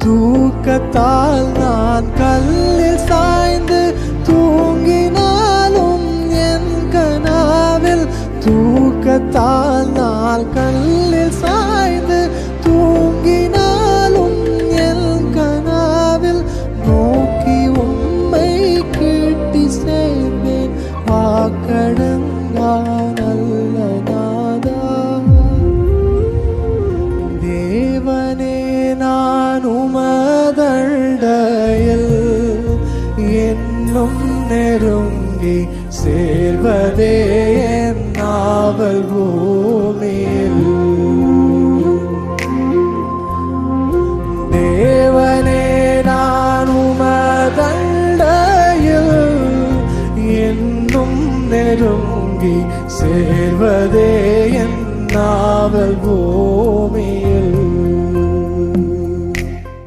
தூக்கத்தால் நான் கல்லில் சாய்ந்து தூங்கினாலும் என் கனாவில், தூக்கத்தால் நான் கல்லில் சாய்ந்து தூங்கினாலும் என் கனாவில் நோக்கி உம்மை கேட்டி சேர்ந்தேன் வாக்கடங்கா நல்ல நாதா. தேவனே நான் உமதண்டையில் என்னும் நெருங்கி சேர்வதே என் நாவல் பூமியில். தேவனே நான் உமதண்டையில் என்னும் நெருங்கி சேர்வதே என் நாவல் பூமியில்.